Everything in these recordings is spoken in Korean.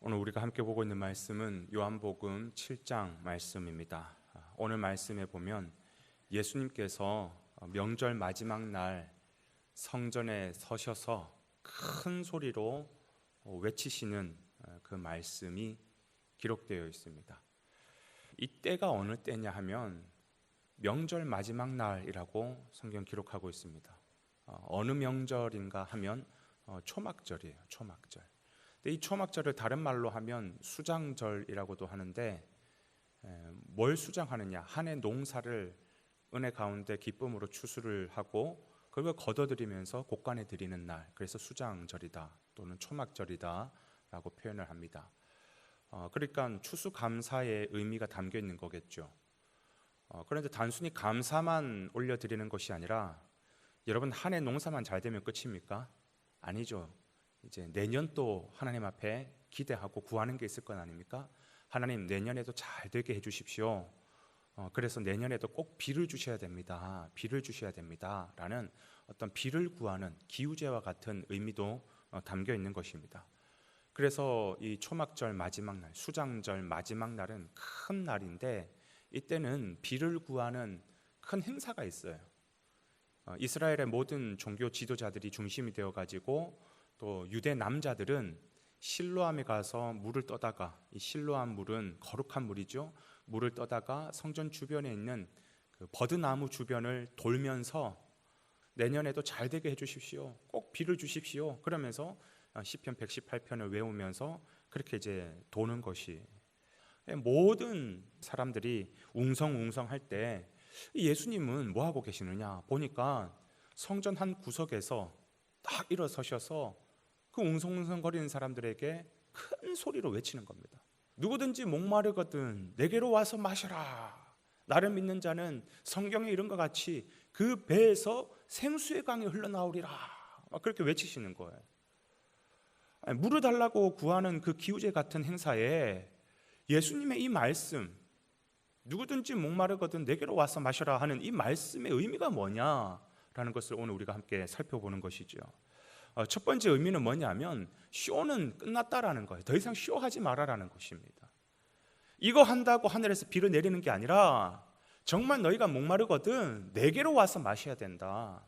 오늘 우리가 함께 보고 있는 말씀은 요한복음 7장 말씀입니다. 오늘 말씀에 보면 예수님께서 명절 마지막 날 성전에 서셔서 큰 소리로 외치시는 그 말씀이 기록되어 있습니다. 이때가 어느 때냐 하면 명절 마지막 날이라고 성경 기록하고 있습니다. 어느 명절인가 하면 초막절이에요. 초막절. 근데 이 초막절을 다른 말로 하면 수장절이라고도 하는데, 뭘 수장하느냐? 한 해 농사를 은혜 가운데 기쁨으로 추수를 하고 그걸 거둬들이면서 곡간에 드리는 날, 그래서 수장절이다 또는 초막절이다 라고 표현을 합니다. 그러니까 추수감사의 의미가 담겨 있는 거겠죠. 그런데 단순히 감사만 올려드리는 것이 아니라, 여러분 한 해 농사만 잘 되면 끝입니까? 아니죠. 이제 내년 또 하나님 앞에 기대하고 구하는 게 있을 건 아닙니까? 하나님, 내년에도 잘 되게 해주십시오. 그래서 내년에도 꼭 비를 주셔야 됩니다. 비를 주셔야 됩니다. 라는 어떤 비를 구하는 기우제와 같은 의미도 담겨 있는 것입니다. 그래서 이 초막절 마지막 날, 수장절 마지막 날은 큰 날인데, 이때는 비를 구하는 큰 행사가 있어요. 이스라엘의 모든 종교 지도자들이 중심이 되어가지고 또 유대 남자들은 실로암에 가서 물을 떠다가, 이 실로암 물은 거룩한 물이죠. 물을 떠다가 성전 주변에 있는 그 버드나무 주변을 돌면서 내년에도 잘 되게 해주십시오. 꼭 비를 주십시오. 그러면서 시편 118편을 외우면서 그렇게 이제 도는 것이, 모든 사람들이 웅성웅성할 때 예수님은 뭐 하고 계시느냐 보니까 성전 한 구석에서 딱 일어서셔서 그 웅성웅성거리는 사람들에게 큰 소리로 외치는 겁니다. 누구든지 목마르거든 내게로 와서 마셔라. 나를 믿는 자는 성경에 이런 것 같이 그 배에서 생수의 강이 흘러나오리라. 그렇게 외치시는 거예요. 물을 달라고 구하는 그 기우제 같은 행사에 예수님의 이 말씀, 누구든지 목마르거든 내게로 와서 마셔라 하는 이 말씀의 의미가 뭐냐라는 것을 오늘 우리가 함께 살펴보는 것이죠. 첫 번째 의미는 뭐냐면, 쇼는 끝났다라는 거예요. 더 이상 쇼하지 마라라는 것입니다. 이거 한다고 하늘에서 비를 내리는 게 아니라, 정말 너희가 목마르거든 내게로 와서 마셔야 된다.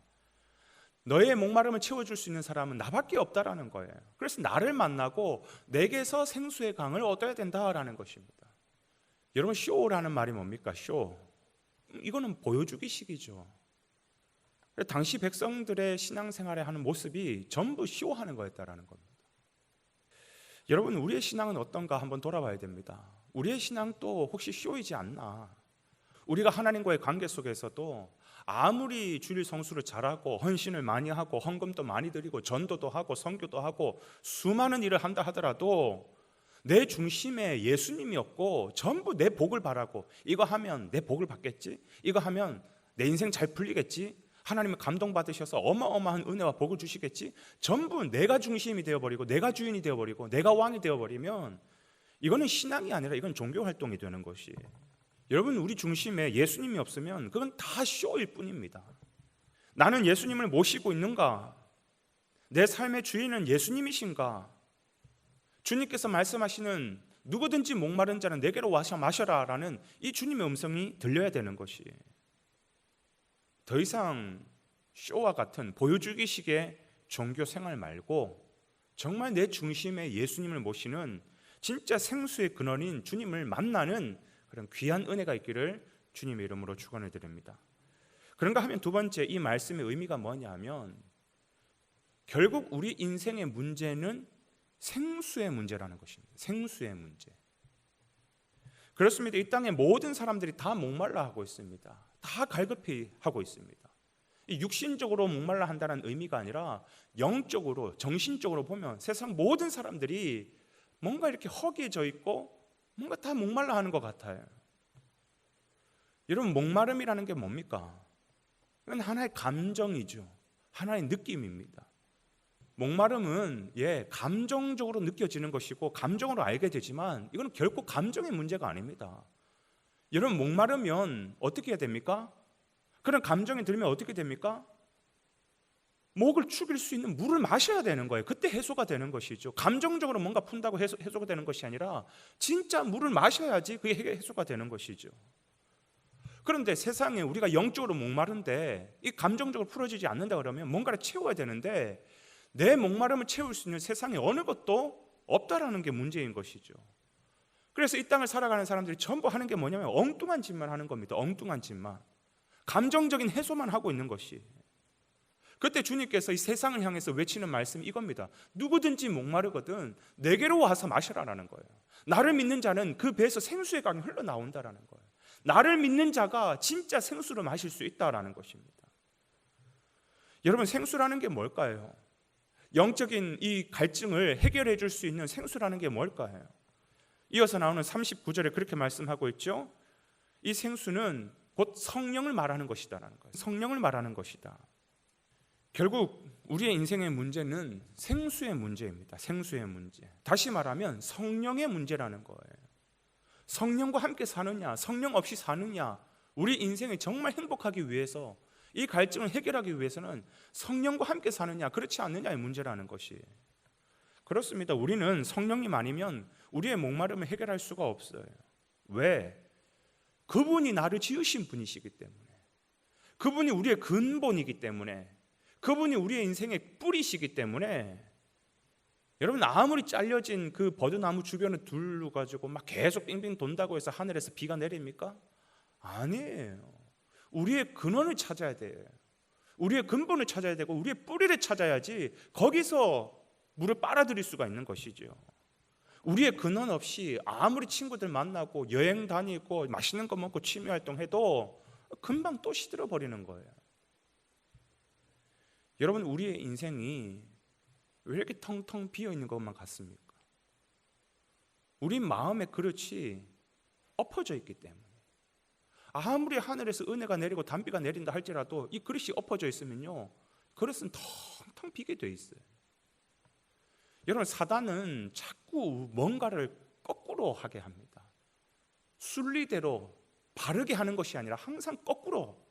너의 목마름을 채워줄 수 있는 사람은 나밖에 없다라는 거예요. 그래서 나를 만나고 내게서 생수의 강을 얻어야 된다라는 것입니다. 여러분, 쇼라는 말이 뭡니까? 쇼, 이거는 보여주기식이죠. 당시 백성들의 신앙생활에 하는 모습이 전부 쇼하는 거였다라는 겁니다. 여러분, 우리의 신앙은 어떤가 한번 돌아봐야 됩니다. 우리의 신앙도 혹시 쇼이지 않나? 우리가 하나님과의 관계 속에서도 아무리 주일 성수를 잘하고 헌신을 많이 하고 헌금도 많이 드리고 전도도 하고 선교도 하고 수많은 일을 한다 하더라도 내 중심에 예수님이 없고 전부 내 복을 바라고, 이거 하면 내 복을 받겠지? 이거 하면 내 인생 잘 풀리겠지? 하나님은 감동받으셔서 어마어마한 은혜와 복을 주시겠지? 전부 내가 중심이 되어버리고 내가 주인이 되어버리고 내가 왕이 되어버리면 이거는 신앙이 아니라 이건 종교활동이 되는 것이에요. 여러분, 우리 중심에 예수님이 없으면 그건 다 쇼일 뿐입니다. 나는 예수님을 모시고 있는가? 내 삶의 주인은 예수님이신가? 주님께서 말씀하시는 누구든지 목마른 자는 내게로 와서 마셔라 라는 이 주님의 음성이 들려야 되는 것이에요. 더 이상 쇼와 같은 보여주기식의 종교 생활 말고 정말 내 중심에 예수님을 모시는 진짜 생수의 근원인 주님을 만나는 그런 귀한 은혜가 있기를 주님의 이름으로 축원을 드립니다. 그런가 하면 두 번째, 이 말씀의 의미가 뭐냐면, 결국 우리 인생의 문제는 생수의 문제라는 것입니다. 생수의 문제. 그렇습니다. 이 땅의 모든 사람들이 다 목말라 하고 있습니다. 다 갈급해 하고 있습니다. 이 육신적으로 목말라 한다는 의미가 아니라 영적으로, 정신적으로 보면 세상 모든 사람들이 뭔가 이렇게 허기져 있고 뭔가 다 목말라 하는 것 같아요. 여러분, 목마름이라는 게 뭡니까? 이건 하나의 감정이죠. 하나의 느낌입니다. 목마름은 감정적으로 느껴지는 것이고 감정으로 알게 되지만 이건 결코 감정의 문제가 아닙니다. 여러분, 목마르면 어떻게 해야 됩니까? 그런 감정이 들면 어떻게 됩니까? 목을 축일 수 있는 물을 마셔야 되는 거예요. 그때 해소가 되는 것이죠. 감정적으로 뭔가 푼다고 해소가 되는 것이 아니라 진짜 물을 마셔야지 그게 해소가 되는 것이죠. 그런데 세상에 우리가 영적으로 목마른데 이 감정적으로 풀어지지 않는다 그러면 뭔가를 채워야 되는데 내 목마름을 채울 수 있는 세상에 어느 것도 없다라는 게 문제인 것이죠. 그래서 이 땅을 살아가는 사람들이 전부 하는 게 뭐냐면 엉뚱한 짓만 하는 겁니다. 엉뚱한 짓만. 감정적인 해소만 하고 있는 것이. 그때 주님께서 이 세상을 향해서 외치는 말씀이 이겁니다. 누구든지 목마르거든 내게로 와서 마시라라는 거예요. 나를 믿는 자는 그 배에서 생수의 강이 흘러나온다라는 거예요. 나를 믿는 자가 진짜 생수를 마실 수 있다라는 것입니다. 여러분, 생수라는 게 뭘까요? 영적인 이 갈증을 해결해 줄 수 있는 생수라는 게 뭘까요? 이어서 나오는 39절에 그렇게 말씀하고 있죠. 이 생수는 곧 성령을 말하는 것이다라는 거예요. 성령을 말하는 것이다. 결국 우리의 인생의 문제는 생수의 문제입니다. 생수의 문제. 다시 말하면 성령의 문제라는 거예요. 성령과 함께 사느냐, 성령 없이 사느냐, 우리 인생을 정말 행복하기 위해서 이 갈증을 해결하기 위해서는 성령과 함께 사느냐, 그렇지 않느냐의 문제라는 것이. 그렇습니다. 우리는 성령님 아니면 우리의 목마름을 해결할 수가 없어요. 왜? 그분이 나를 지으신 분이시기 때문에, 그분이 우리의 근본이기 때문에, 그분이 우리의 인생의 뿌리시기 때문에. 여러분, 아무리 잘려진 그 버드나무 주변을 둘러가지고 막 계속 빙빙 돈다고 해서 하늘에서 비가 내립니까? 아니에요. 우리의 근원을 찾아야 돼요. 우리의 근본을 찾아야 되고 우리의 뿌리를 찾아야지 거기서 물을 빨아들일 수가 있는 것이죠. 우리의 근원 없이 아무리 친구들 만나고 여행 다니고 맛있는 거 먹고 취미 활동해도 금방 또 시들어 버리는 거예요. 여러분, 우리의 인생이 왜 이렇게 텅텅 비어 있는 것만 같습니까? 우리 마음의 그릇이 엎어져 있기 때문에. 아무리 하늘에서 은혜가 내리고 단비가 내린다 할지라도 이 그릇이 엎어져 있으면요, 그릇은 텅텅 비게 돼 있어요. 여러분, 사단은 자꾸 뭔가를 거꾸로 하게 합니다. 순리대로 바르게 하는 것이 아니라 항상 거꾸로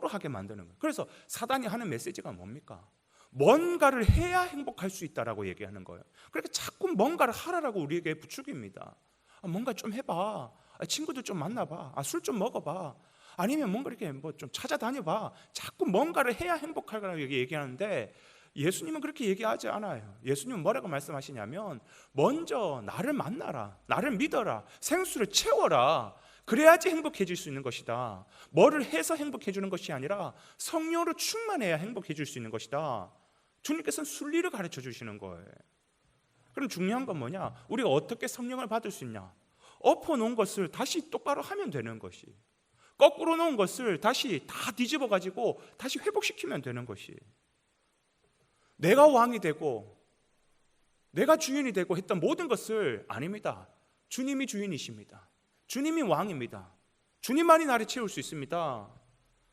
하게 만드는 거예요. 그래서 사단이 하는 메시지가 뭡니까? 뭔가를 해야 행복할 수 있다라고 얘기하는 거예요. 그러니까 자꾸 뭔가를 하라라고 우리에게 부추깁니다. 뭔가 좀 해봐. 친구들 좀 만나봐. 술 좀 먹어봐. 아니면 뭔가 이렇게 뭐 좀 찾아다녀봐. 자꾸 뭔가를 해야 행복하라고 얘기하는데 예수님은 그렇게 얘기하지 않아요. 예수님은 뭐라고 말씀하시냐면 먼저 나를 만나라. 나를 믿어라. 생수를 채워라. 그래야지 행복해질 수 있는 것이다. 뭐를 해서 행복해지는 것이 아니라 성령으로 충만해야 행복해질 수 있는 것이다. 주님께서는 순리를 가르쳐 주시는 거예요. 그럼 중요한 건 뭐냐? 우리가 어떻게 성령을 받을 수 있냐? 엎어놓은 것을 다시 똑바로 하면 되는 것이, 거꾸로 놓은 것을 다시 다 뒤집어 가지고 다시 회복시키면 되는 것이. 내가 왕이 되고 내가 주인이 되고 했던 모든 것을 아닙니다. 주님이 주인이십니다. 주님이 왕입니다. 주님만이 나를 채울 수 있습니다.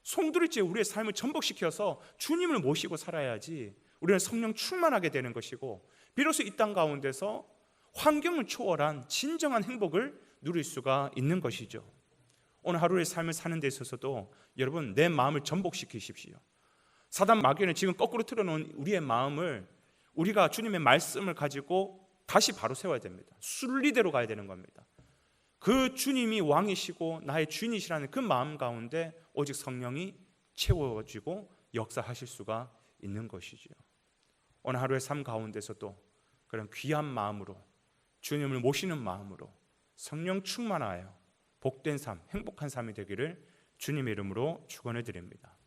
송두리째 우리의 삶을 전복시켜서 주님을 모시고 살아야지 우리는 성령 충만하게 되는 것이고, 비로소 이 땅 가운데서 환경을 초월한 진정한 행복을 누릴 수가 있는 것이죠. 오늘 하루의 삶을 사는 데 있어서도 여러분, 내 마음을 전복시키십시오. 사단 마귀는 지금 거꾸로 틀어놓은 우리의 마음을 우리가 주님의 말씀을 가지고 다시 바로 세워야 됩니다. 순리대로 가야 되는 겁니다. 그 주님이 왕이시고 나의 주인이시라는 그 마음 가운데 오직 성령이 채워지고 역사하실 수가 있는 것이죠. 오늘 하루의 삶 가운데서도 그런 귀한 마음으로, 주님을 모시는 마음으로 성령 충만하여 복된 삶, 행복한 삶이 되기를 주님의 이름으로 축원해 드립니다.